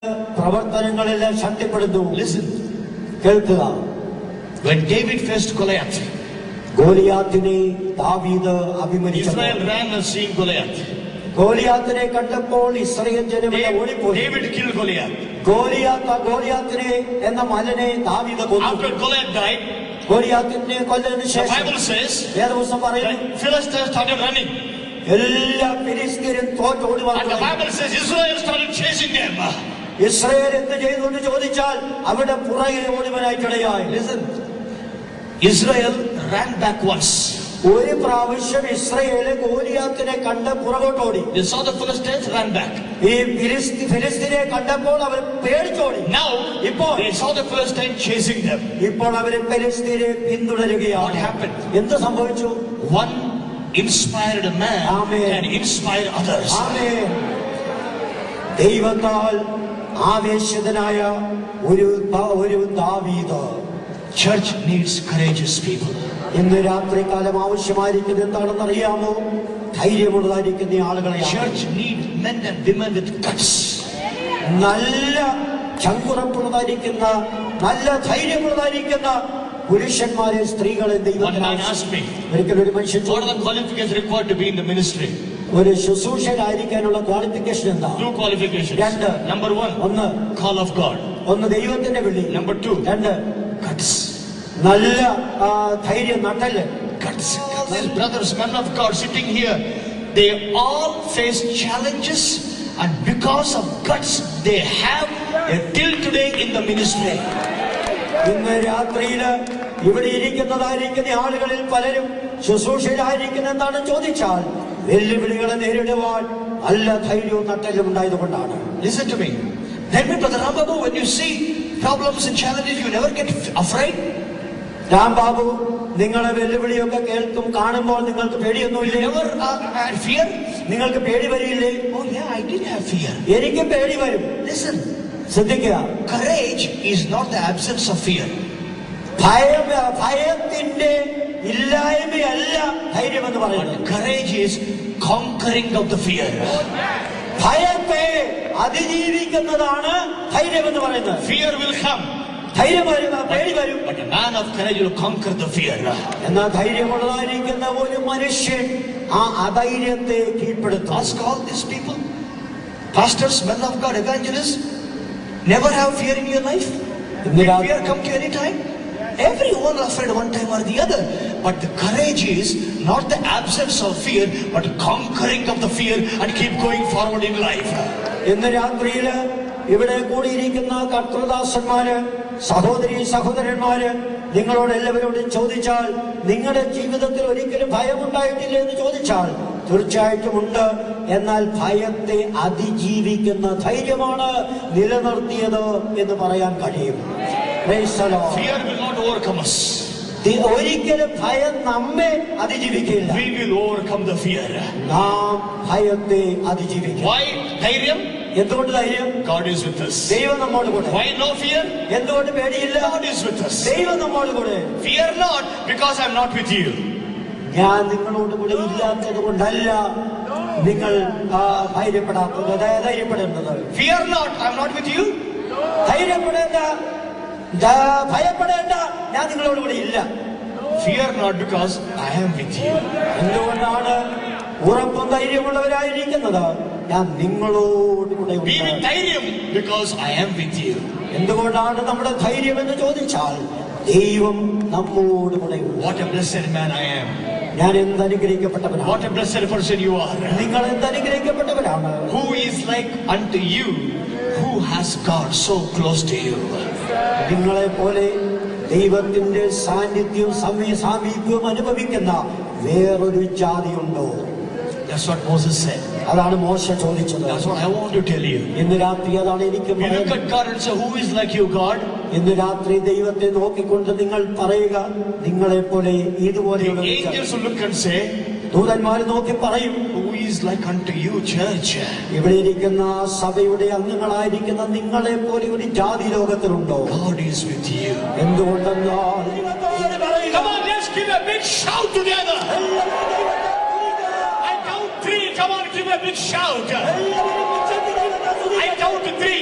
പ്രവർത്തനങ്ങളെല്ലാം ശക്തിപ്പെടുന്നു. Listen. കേൾക്കുക. When David faced Goliath, ഗോലിയാത്തിനെ ദാവീദ് അഭിമുഖീകരിച്ചു. Israel ran and seeing Goliath. ഗോലിയാത്തിനെ കണ്ടപ്പോൾ ഇസ്രായേൽ ജനമെല്ലാം ഓടിപ്പോയി. David killed Goliath. ഗോലിയാത്തിനെ എന്ന മലനെ ദാവീദ് കൊന്നു. After Goliath died, ഗോലിയാത്തിനെ കൊല്ലതിനു ശേഷം Bible says വേദപുസ്തകം പറയുന്നു Philistines started running. എല്ലാ ഫിലിസ്തീനും തോറ്റോടി And the വന്നു. Bible says Israel started chasing them. Israel എന്ത് ചെയ്തു എന്ന് ചോദിച്ചാൽ അവിടെ പുറകെ ഓടുവാനായിട്ടിടയായി. Listen. Israel ran back once. ഒരു പ്രാവശ്യം ഇസ്രായേൽ ഗോലിയാത്തിനെ കണ്ട് പുറകോട്ടോടി. They saw the Philistines, ran back. ഈ ഫിലിസ്തീനെ കണ്ടപ്പോൾ അവർ പേടിച്ചോടി. Now ഇപ്പോൾ they saw the Philistines chasing them. ഇപ്പോൾ അവര് ഫിലിസ്തീനെ പിന്തുടരുകയാണ്. What happened? എന്ത് സംഭവിച്ചു? One inspired a man and inspired others. ആമേൻ. ദൈവത്താൽ ആവേശിതനായ ഒരു ദാവീദ്. Church needs courageous people. ഇന്ന് രാത്രികാലം ആവശ്യമായിരിക്കുന്നത് എന്താണെന്ന് അറിയാമോ? ധൈര്യമുള്ളതായിരിക്കുന്ന ആളുകളെ. Church need men and women with guts. നല്ല ചങ്കുറപ്പുള്ളതായിരിക്കുന്ന നല്ല ധൈര്യമുള്ളതായിരിക്കുന്ന പുരുഷന്മാരെ സ്ത്രീകളെ ദൈവം. ഒരിക്കലും ഒരു മനുഷ്യൻ what are the qualifications required to be in the ministry? ഒരു ശുശ്രൂഷകനായിരിക്കാനുള്ള ക്വാളിഫിക്കേഷൻ എന്താ? Two qualifications. രണ്ട്. Number one, ഒന്ന് call of God. ഒന്ന് ദൈവത്തിന്റെ വിളി. Number two, രണ്ട് guts. നല്ല ധൈര്യം, നട്ടല്. Guts. These brothers, men of God sitting here, they all face challenges, and because of guts they have till today in the ministry. ഇന്ന് രാത്രിയില് ഇവിടെ ഇരിക്കുന്നതായിരിക്കുന്ന ആളുകളിൽ പലരും ശുശ്രൂഷയിലായിരിക്കുന്ന എന്താണെന്ന് ചോദിച്ചാൽ വെല്ലുവിളികളെ നേരിടുവാൻ നല്ല ധൈര്യവും നട്ടലും ഉണ്ടായതുകൊണ്ടാണ്. Listen to me. Tell me, Brother Rambabu, when you see problems and challenges, you never get afraid? Rambabu, നിങ്ങളെ വെല്ലുവിളിയൊക്കെ കേൾക്കും കാണുമ്പോൾ നിങ്ങൾക്ക് പേടിയൊന്നുമില്ലേ? Never had fear? നിങ്ങൾക്ക് പേടി വരില്ലേ? Oh yeah, I did have fear. എനിക്ക് പേടി വരും. Listen. ശ്രദ്ധിക്കുക. Courage is not the absence of fear. ഭയത്തിന്റെ ഇല്ലായ്മയല്ല ധൈര്യം എന്ന് പറയുന്നത്. Courage is conquering of the fear. ഭയത്തെ അതിജീവിക്കുന്നതാണ് ധൈര്യം എന്ന് പറയുന്നത്. Fear will come. ധൈര്യം വരും, പേടി വരും. But a man of courage will conquer the fear. എന്നാൽ ധൈര്യമുള്ളതായിരിക്കുന്ന ഒരു മനുഷ്യൻ ആ അധൈര്യത്തെ കീഴ്പ്പെടുത്തും. Ask all these people, pastors, men of God, evangelists, never have fear in your life? Did fear come to you any time? Everyone afraid one time or the other. But the courage is not the absence of fear, but conquering of the fear and keep going forward in life. ഇന്ന് രാത്രിയില് ഇവിടെ കൂടിയിരിക്കുന്ന കർത്തൃദാസന്മാര്, സഹോദരി സഹോദരന്മാര്, നിങ്ങളോട് എല്ലാവരോടും ചോദിച്ചാൽ നിങ്ങളുടെ ജീവിതത്തിൽ ഒരിക്കലും ഭയമുണ്ടായിട്ടില്ല എന്ന് ചോദിച്ചാൽ തീർച്ചയായിട്ടും ഉണ്ട്. എന്നാൽ ഭയത്തെ അതിജീവിക്കുന്ന ധൈര്യമാണ് നിലനിർത്തിയത് എന്ന് പറയാൻ കഴിയും. Fear will not overcome us. ഒരിക്കലും ഭയം നമ്മെ അതിജീവിക്കില്ല. We will overcome the fear. നാം ഭയത്തെ അതിജീവിക്കും. Why ധൈര്യം? എന്തുകൊണ്ട് ധൈര്യം? God is with us. ദൈവം നമ്മോട് കൂടെ. Why no fear? എന്തുകൊണ്ട് പേടിയില്ല? God is with us. ദൈവം നമ്മോട് കൂടെ. Fear not because I am not with you. ഞാൻ നിങ്ങളോട് കൂടെ ഇല്ലാത്തത് കൊണ്ടല്ല നിങ്ങൾ ധൈര്യപ്പെടാത്തത്, ധൈര്യപ്പെടേണ്ടത്. Fear not, I am not with you. ധൈര്യപ്പെടേണ്ട, ഭയപ്പെടേണ്ട, ഞാൻ നിങ്ങളോട് കൂടെ ഇല്ല. Fear not because I am with you. എന്തുകൊണ്ടാണ് ഉറപ്പും ധൈര്യമുള്ളവരായിരിക്കുന്നത്? ഞാൻ നിങ്ങളോട് കൂടെ ഉണ്ട്. Be with ധൈര്യം because I am with you. എന്തുകൊണ്ടാണ് നമ്മുടെ ധൈര്യം എന്ന് ചോദിച്ചാൽ ദൈവം നമ്മോട് കൂടെ ഉണ്ട്. What a blessed man I am. ഞാൻ എന്ത് അനുഗ്രഹിക്കപ്പെട്ടവനാണ്. What a blessed person you are. നിങ്ങൾ എന്ത് അനുഗ്രഹിക്കപ്പെട്ടവരാണ്. Who is like unto you, who has God so close to you. നിങ്ങളെ പോലെ ദൈവത്തിന്റെ സാന്നിധ്യവും സാമീപ്യവും അനുഭവിക്കുന്ന വേറൊരു ജാതിയുണ്ടോ? That's what Moses said. അതാണ് മോശ ചോദിച്ചത്. That's what I want to tell you. ഇന്ന് രാത്രി അതാണ് എനിക്ക് You look at God and say, who is like you, God? ഇന്ന് രാത്രി ദൈവത്തെ നോക്കിക്കൊണ്ട് നിങ്ങൾ പറയുക, നിങ്ങളെ പോലെ ഇതുപോലെയുള്ള angels will look and say, ദൂതന്മാർ നോക്കി പറയും, who is like unto you, church? ഇവിടെ ഇരിക്കുന്ന സഭയുടെ അംഗങ്ങളായിരിക്കുന്ന നിങ്ങളെ പോലെ ഒരു ജാതി ലോകത്തിലുണ്ടോ? God is with you. എന്തുകൊണ്ടെന്നാൽ come on, let's give a big shout together. I count 3. Come on, give a big shout. I count to 3.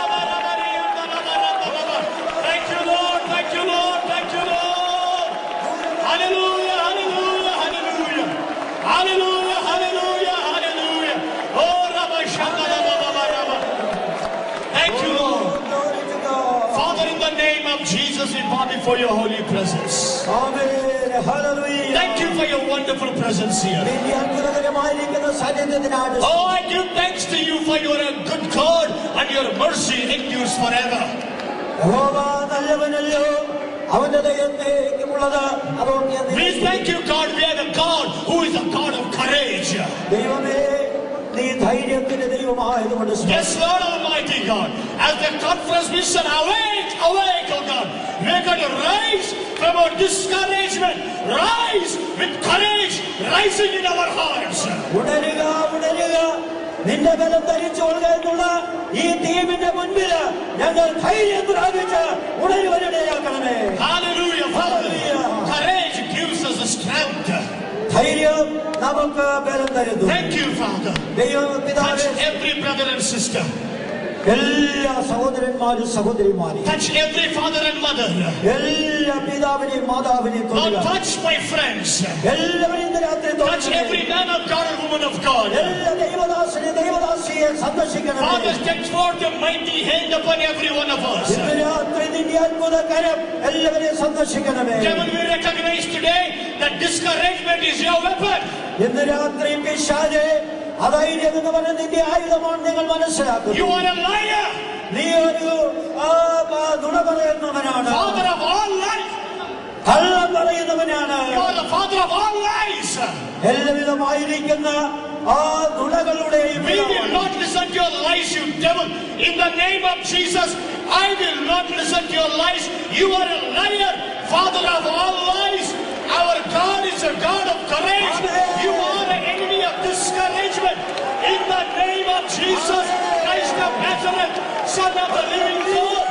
Thank you, Lord. Thank you, Lord. Thank you, Lord. Hallelujah, hallelujah, hallelujah. Hallelujah, hallelujah, hallelujah. Oh, Rabba Shandara Baba Rabba. Thank you, Lord. Glory to God. Father, in the name of Jesus, we bow before your holy presence. Amen. Hallelujah. Thank you for your wonderful presence here. നിന്റെ അത്ഭുതകരമായിരിക്കുന്ന സാന്നിധ്യത്തിനാണ് Oh, I give thanks to you for you are a good God and your mercy endures forever. യഹോവ നല്ലവനല്ലോ അവന്റെ ദയത്തേക്കുമുള്ളത് അതൊക്കെ We thank you, God. We have a God who is a God of courage. ദൈവമേ നീ ധൈര്യത്തിന്റെ ദൈവമായതുകൊണ്ട് Yes, Lord Almighty God. As the conference we said, awake, awake, oh God. We are going to rise from our discouragement. Rise with courage rising in our hearts. ഉണരുക ഉണരുക നിന്റെ ബലം ധരിച്ചുകൊള്ളുക എന്നുള്ള ഈ ടീമിന്റെ മുൻപിൽ ഞങ്ങൾ ധൈര്യം പ്രാപിച്ച് ഉണരുവനിടയാക്കണമേ. Hallelujah, Father. Courage gives us the strength. ധൈര്യം നമുക്ക് ബലം തരുന്നു. Thank you, Father. ദൈവം Touch പിതാവേ every brother and sister. എല്ലാ സഹോദരന്മാരും സഹോദരിമാരെയും Touch every father and mother. എല്ലാ പിതാവിനെയും മാതാവിനെയും Lord, Thoduka. touch my friends. എല്ലാവരും ഇന്ന് രാത്രി Touch every Thoduka. man of God and woman of God. എല്ലാ ദൈവദാസനെ ദൈവദാസിയെ സന്ദർശിക്കണമേ. Father, stretch forth your mighty hand upon every one of us. ഇന്ന് രാത്രി നിന്റെ അത്ഭുത കരം എല്ലാവരെയും സന്ദർശിക്കണമേ. Devil, we recognize today that discouragement is your weapon. ഇന്ന് രാത്രി പിശാചേ അധൈര്യം എന്ന് പറഞ്ഞ നിന്റെ ആയുധമാണ് നിങ്ങൾ മനസ്സിലാക്കുന്നു. You are a liar. നീ ഒരു നുണ പറയുന്നവനാണ്. Father of all life. കള്ളം പറയുന്നവനാണ്. You are the father of all lies. എല്ലാവിധമായിരിക്കുന്ന ആ നുണകളുടെയും We will not listen to your lies, you devil. In the name of Jesus, I will not listen to your lies. You are a liar, father of all lies. Our God is a God of courage. You are an enemy of discouragement. In the name of Jesus Christ of Nazareth, Son of the living God,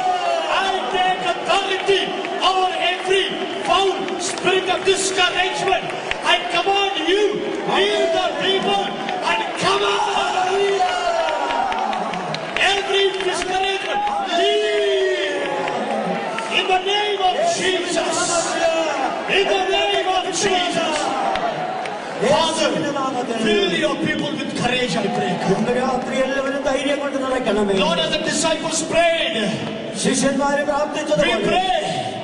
I take authority over every foul spirit of discouragement. I command you, leave the people and come out. Every discouragement, leave. In the name of Jesus. In the name of Jesus. Father, fill your people with courage, I pray. ഇന്ന് രാത്രി എല്ലാവരും ധൈര്യം കൊണ്ട് നടക്കണമേ. Lord, as the disciples prayed, ശിഷ്യന്മാരെ we പ്രാർത്ഥിച്ചതുപോലെ pray.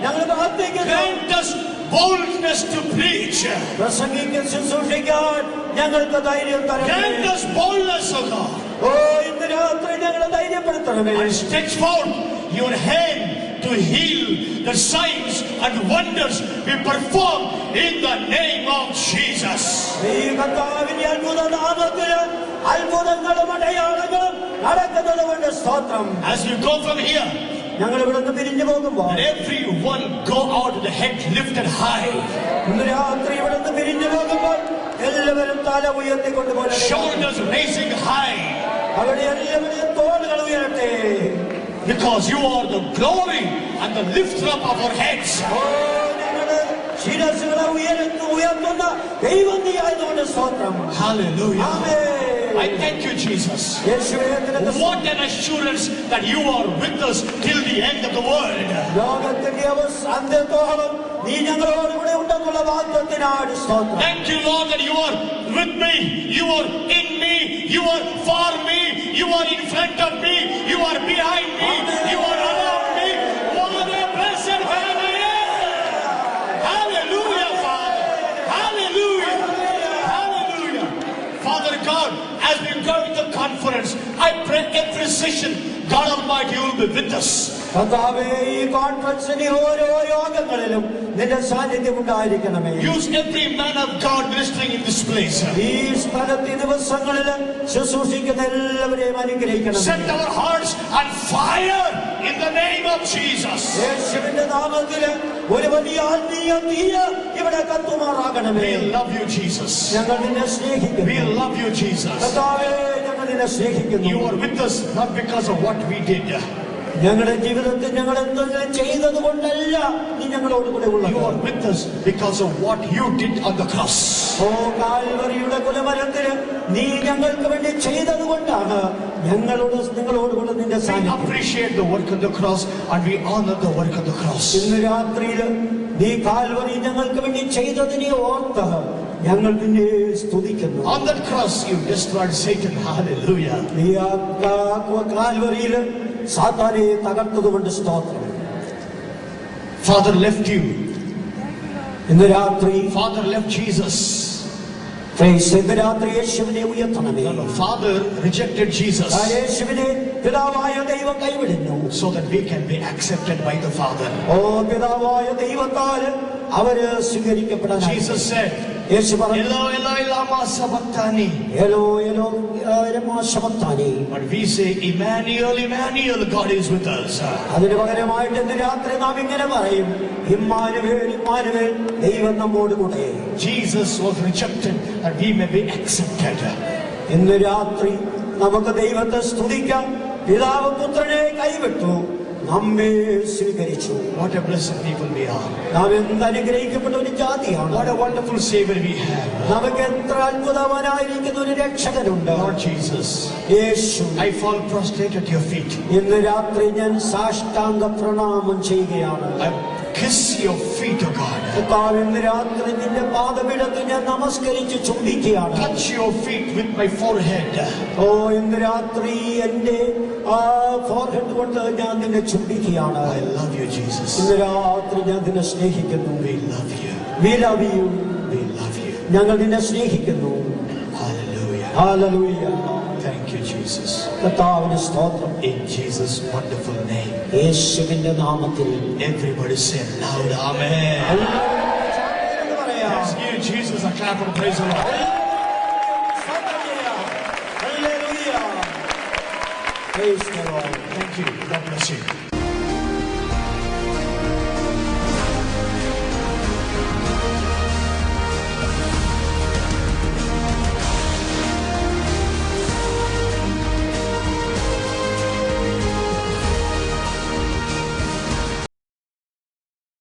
ഞങ്ങൾ പ്രാർത്ഥിക്കുന്നു. Grant us boldness to preach. പ്രസംഗിക്കാൻ ശുശ്രൂഷിക്കാൻ ഞങ്ങൾക്ക് ധൈര്യം Grant തരണമേ. us boldness, O God. ഓ ഇന്ന് രാത്രി ഞങ്ങളെ ധൈര്യപ്പെടുത്തണമേ. And stretch forth your hand to heal the signs and wonders we perform in the name of Jesus. ഈ കർത്താവിന്റെ അത്ഭുത നാമത്തില് അത്ഭുതങ്ങളും അടയാളങ്ങളും നടക്കുന്നത് കൊണ്ട് സ്തോത്രം. As you go from here, ഞങ്ങൾ ഇവിടുന്ന് പിരിഞ്ഞു പോകുമ്പോൾ let everyone go out with the head lifted high, ഇന്ന് രാത്രി ഇവിടുന്ന് പിരിഞ്ഞു പോകുമ്പോൾ എല്ലാവരും തല ഉയർത്തിക്കൊണ്ടുപോലെ shoulders raising high, അവിടെ എല്ലാവരും തോളുകൾ ഉയരട്ടെ. because you are the glory and the lifter up of our heads. ഓ ഞങ്ങളുടെ ശിരസ്സുകളെ ഉയർത്തുന്ന ദൈവം നീ ആയതുകൊണ്ട് സ്തോത്രം. Hallelujah. Amen. I thank you, Jesus. യേശുവേ നിനക്ക് What an assurance that you are with us till the end of the world. ലോകത്തിന്റെ അന്ത്യത്തോളം നീ ഞങ്ങളോട് കൂടെ ഉണ്ടെന്നുള്ള വാഗ്ദത്തത്തിനാണ് സ്തോത്രം. Thank you, Lord, that you are with me, you are in me, you are for me, you are in front of me, you are behind me, you are around me. What a blessed family! Hallelujah, Father. Hallelujah. Hallelujah. Father God, as we go to the conference, I pray every session, God Almighty, you will be with us. കർത്താവേ, ഈ കോൺഫറൻസിന്റെ ഓരോ യോഗങ്ങളിലും നിന്റെ സാന്നിധ്യം ഉണ്ടായിരിക്കണമേ. Use every man of God ministering in this place. ഈ സ്ഥലത്തെ ദിവസങ്ങളിൽ ശുശ്രൂഷിക്കുന്ന എല്ലാവരെയും അനുഗ്രഹിക്കണം. Set our hearts on fire in the name of Jesus. യേശുവിന്റെ നാമത്തിൽ ഒരു വലിയ ആത്മീയ തീ ഇവിടെ കത്തുമാറാകണമേ. We love you, Jesus. ഞങ്ങൾ നിന്നെ സ്നേഹിക്കുന്നു. We love you, Jesus. കർത്താവേ, ഞങ്ങൾ നിന്നെ സ്നേഹിക്കുന്നു. You are with us not because of what we did. ഞങ്ങളുടെ ജീവിതത്തിൽ ഞങ്ങൾ എന്തെങ്കിലും ചെയ്തത് കൊണ്ടല്ല നീ ഞങ്ങളോട് കൂടെ ഉള്ളത്. You are with us because of what you did on the cross. ഓ കാൽവരിയുടെ കുലമരത്തിൽ നീ ഞങ്ങൾക്ക് വേണ്ടി ചെയ്തത് കൊണ്ടാണ് നിങ്ങളോട് കൂടെ നിന്റെ We സാന്നിധ്യം. appreciate the work on the cross and we honor the work on the cross. ഇന്ന് രാത്രിയിൽ നീ കാൽവരി ഞങ്ങൾക്ക് വേണ്ടി ചെയ്തതിനെ ഓർത്ത് ഞങ്ങൾ നിന്നെ സ്തുതിക്കുന്നു. On that cross you destroyed Satan. Hallelujah. നീ കാൽവരിയിൽ സാത്താനെ തകർത്തതുകൊണ്ട് സ്തോത്രം. Father left you. ഇന്ന് രാത്രി Father left Jesus. ഇന്ന് രാത്രി യേശുവിനെ ഉയർത്തണമേ. Father rejected Jesus യേശുവിനെ പിതാവായ ദൈവം കൈവിടുന്നു. so that we can be accepted by the Father. ഓ പിതാവായ ദൈവത്താൽ അവര് സ്വീകരിക്കപ്പെടാൻ. Jesus said, യേശു പറഞ്ഞു, Eloi, Eloi, lama sabachthani. എലോ എലോ ലമാ ശബക്താനി. But we say, Emmanuel, Emmanuel, God is with us. അതിന് പകരമായിട്ട് ഇന്ന് രാത്രി നാം ഇങ്ങനെ പറയും, ഇമ്മാനുവേൽ, ഇമ്മാനുവേൽ, ദൈവം നമ്മോട് കൂടെ. Jesus was rejected that we may be accepted. ഇന്ന് രാത്രി നമുക്ക് ദൈവത്തെ സ്തുതിക്കാം. പിതാവ് പുത്രനെ കൈവിട്ടു, നമ്മെ സ്വീകരിച്ചു. What a blessed people we are. നാം എന്ത് അനുഗ്രഹിക്കപ്പെട്ട ഒരു ജാതിയാണ്. What a wonderful Savior we have. നമുക്ക് എത്ര അത്ഭുതവാനായിരിക്കുന്ന ഒരു രക്ഷകനുണ്ട്. Lord Jesus, Yeshu. I fall prostrate at your feet. ഇന്ന് രാത്രി ഞാൻ സാഷ്ടാംഗ പ്രണാമം ചെയ്യുകയാണ്. I kiss your feet, O God. കർത്താവേ, ഇന്ന് രാത്രി നിന്റെ പാദപീഠത്തിൽ ഞാൻ നമസ്കരിച്ച് ചുംബിക്കുകയാണ്. Touch your feet with my forehead. ഓ ഇന്ന് രാത്രി എന്റെ ഫോർഹെഡ് കൊണ്ട് ഞാൻ നിന്നെ ചുംബിക്കുകയാണ്. I love you, Jesus. ഇന്ന് രാത്രി ഞാൻ നിന്നെ സ്നേഹിക്കുന്നു. We love you. We love you. We love you. ഞങ്ങൾ നിന്നെ സ്നേഹിക്കുന്നു. Hallelujah. Hallelujah. Thank you, Jesus. കർത്താവിന്റെ സ്തോത്രം. In Jesus' wonderful name. യേശുവിന്റെ നാമത്തിൽ Everybody say loud, Amen. Let's give Jesus a clap and praise the Lord. Praise the Lord. Thank you. God bless you.